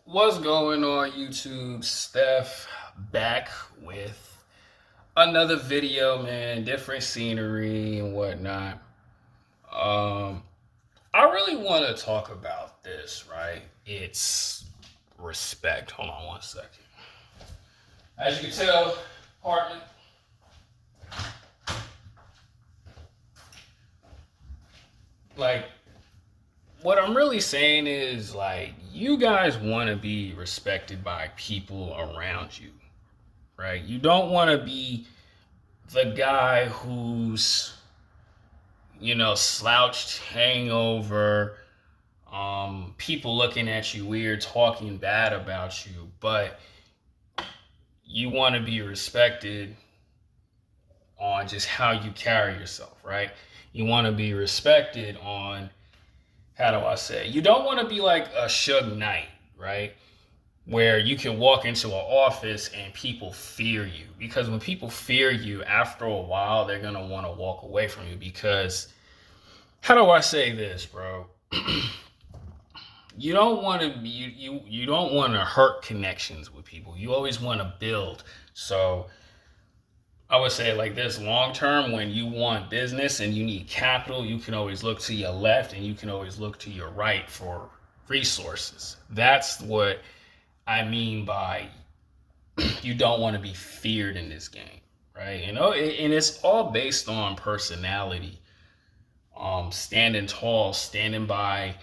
What's going on, YouTube? Steph back with another video, man. Different scenery and whatnot. Um, I really want to talk about this, right? It's respect. Hold on one second. As you can tell, apartment. Like, what I'm really saying is, like, you guys want to be respected by people around you, right? You don't want to be the guy who's slouched, hangover, people looking at you weird, talking bad about you, but you want to be respected on just how you carry yourself, right? You want to be respected on, how do I say, you don't want to be like a Suge Knight, right? Where you can walk into an office and people fear you. Because when people fear you, after a while, they're going to want to walk away from you. Because, how do I say this, bro? You don't want to be, you don't want to hurt connections with people. You always want to build. So I would say like this: long term, when you want business and you need capital, you can always look to your left and you can always look to your right for resources. That's what I mean by you don't want to be feared in this game, right? And it's all based on personality. Standing tall, standing by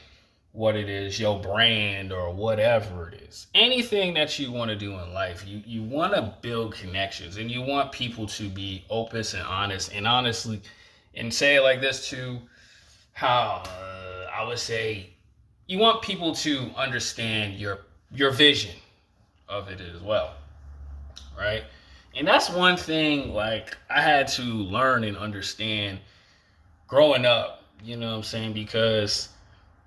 what it is, your brand or whatever it is. Anything that you want to do in life, you want to build connections and you want people to be open and honest and honestly, and say it like this too, how I would say you want people to understand your vision of it as well, right? And that's one thing like I had to learn and understand growing up, you know what I'm saying? Because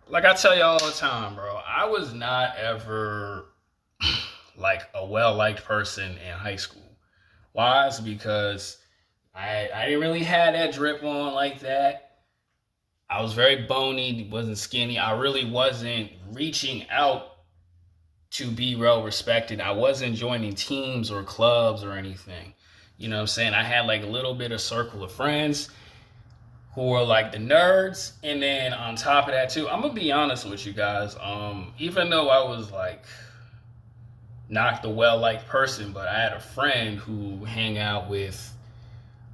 like I tell you all the time, bro, I was not ever like a well liked person in high school. Why? It's because I didn't really have that drip on like that. I was very bony, wasn't skinny. I really wasn't reaching out to be well respected. I wasn't joining teams or clubs or anything. You know what I'm saying? I had like a little bit of circle of friends who were like the nerds. And then on top of that too, I'm gonna be honest with you guys. Even though I was like not the well liked person, but I had a friend who hang out with,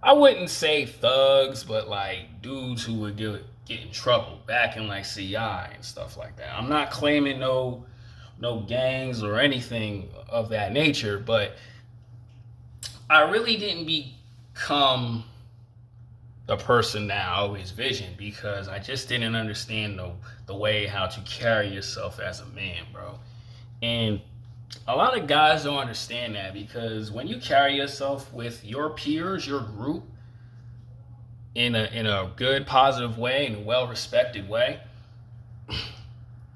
I wouldn't say thugs, but like dudes who would get in trouble back in like CI and stuff like that. I'm not claiming no gangs or anything of that nature, but I really didn't become the person that I always visioned because I just didn't understand the way how to carry yourself as a man, bro. And a lot of guys don't understand that because when you carry yourself with your peers, your group, in a good, positive way, in a well respected way,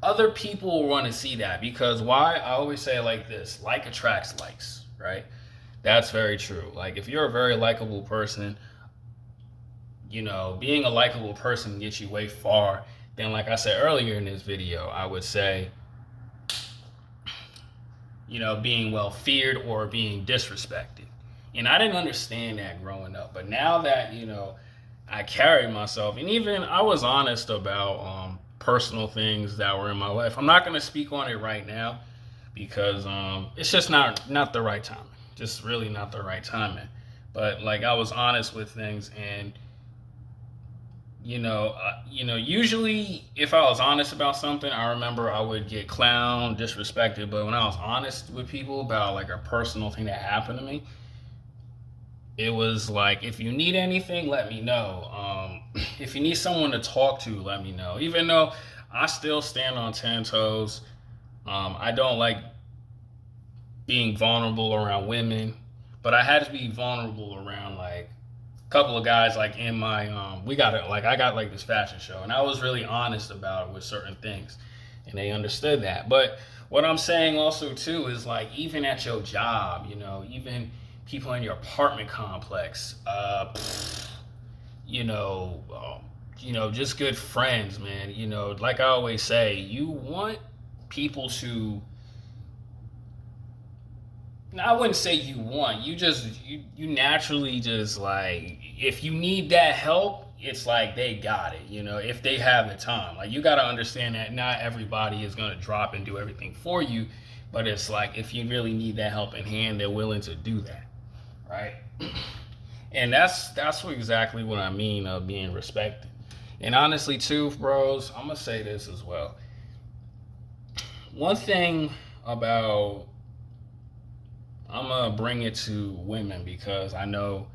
other people will want to see that because why? I always say it like this: like attracts likes, right? That's very true. Like if you're a very likable person, being a likable person gets you way far than, like I said earlier in this video, I would say, being well feared or being disrespected. And I didn't understand that growing up. But now that, I carry myself, and even I was honest about personal things that were in my life. I'm not going to speak on it right now because it's just not the right time. Just really not the right timing. But like I was honest with things, and usually if I was honest about something, I remember I would get clowned, disrespected. But when I was honest with people about like a personal thing that happened to me, it was like, if you need anything, let me know. If you need someone to talk to, let me know. Even though I still stand on 10 toes, I don't like being vulnerable around women, but I had to be vulnerable around like couple of guys like in my we got it like I got like this fashion show and I was really honest about it with certain things and they understood that. But what I'm saying also too is like even at your job, even people in your apartment complex, just good friends, man. Like I always say, you want people to I wouldn't say you want. You naturally just like, if you need that help, it's like they got it. If they have the time, like, you got to understand that not everybody is gonna drop and do everything for you, but it's like, if you really need that help in hand, they're willing to do that, right? And that's exactly what I mean of being respected. And honestly, too, bros, I'm gonna say this as well. One thing about, I'm gonna bring it to women, because I know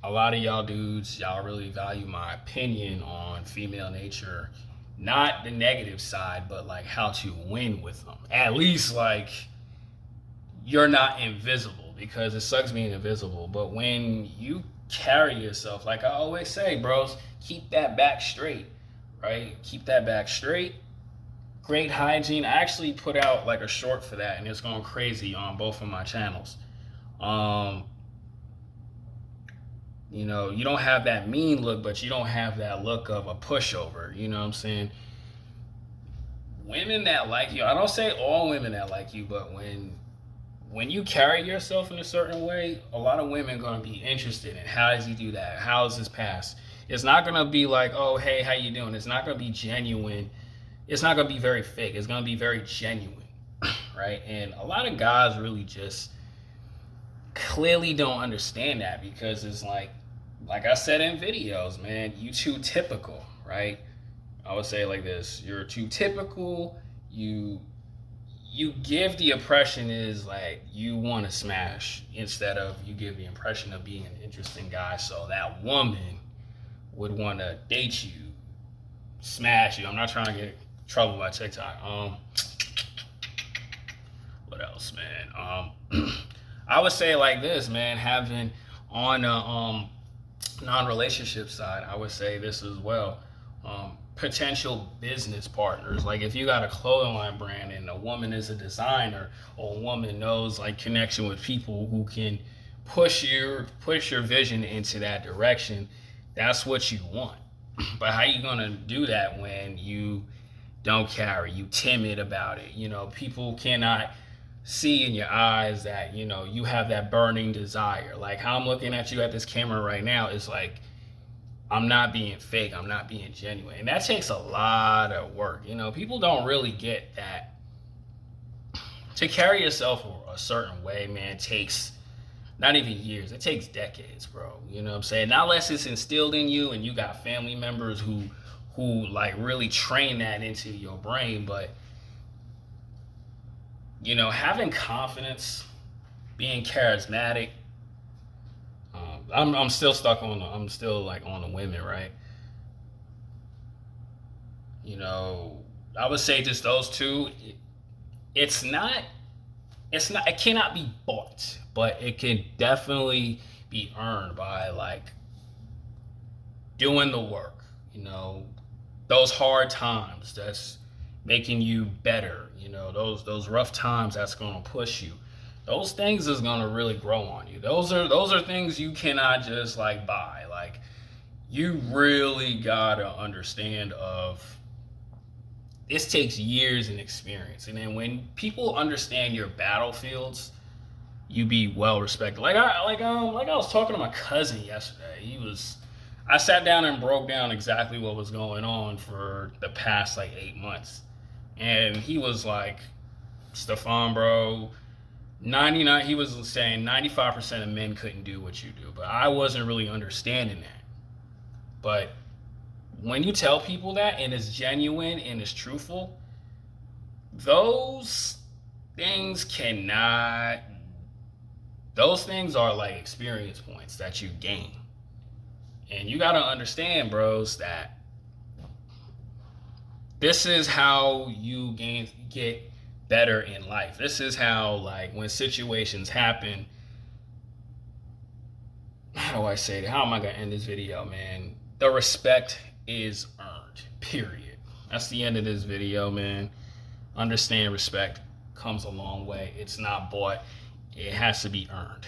a lot of y'all dudes, y'all really value my opinion on female nature, not the negative side, but like how to win with them. At least, like, you're not invisible, because it sucks being invisible. But when you carry yourself, like I always say, bros, keep that back straight, right? Keep that back straight. Great hygiene. I actually put out like a short for that, and it's going crazy on both of my channels. You don't have that mean look, but you don't have that look of a pushover. You know what I'm saying? Women that like you, I don't say all women that like you, but when you carry yourself in a certain way, a lot of women are going to be interested in, how does he do that? How is his past? It's not going to be like, oh, hey, how you doing? It's not going to be genuine. It's not going to be very fake. It's going to be very genuine, right? And a lot of guys really just clearly don't understand that, because it's like I said in videos, man, you too typical, right? I would say it like this: you're too typical. You give the impression is like you want to smash, instead of you give the impression of being an interesting guy, so that woman would want to date you, smash you. I'm not trying to get in trouble by TikTok. What else, man? I would say like this, man, having on a non-relationship side, I would say this as well. Potential business partners. Like, if you got a clothing line brand and a woman is a designer, or a woman knows like connection with people who can push your vision into that direction, that's what you want. But how you gonna do that when you don't carry, you timid about it? People cannot see in your eyes that you have that burning desire. Like how I'm looking at you at this camera right now is like, I'm not being fake, I'm not being genuine. And that takes a lot of work. People don't really get that. To carry yourself a certain way, man, takes not even years, it takes decades, bro. You know what I'm saying? Not unless it's instilled in you and you got family members who like really train that into your brain. But having confidence, being charismatic. I'm still stuck on I'm still like on the women, right? I would say just those two. It cannot be bought, but it can definitely be earned by like doing the work. Those hard times that's making you better. Those rough times that's gonna push you. Those things is gonna really grow on you. Those are things you cannot just like buy. Like, you really gotta understand of this takes years and experience. And then when people understand your battlefields, you be well respected. Like I was talking to my cousin yesterday. I sat down and broke down exactly what was going on for the past like 8 months. And he was like, Stefan, bro, 99, he was saying 95% of men couldn't do what you do, but I wasn't really understanding that. But when you tell people that, and it's genuine and it's truthful, those things are like experience points that you gain. And you got to understand, bros, that this is how you get better in life. This is how, like, when situations happen, how do I say that? How am I going to end this video, man? The respect is earned, period. That's the end of this video, man. Understand respect comes a long way. It's not bought. It has to be earned.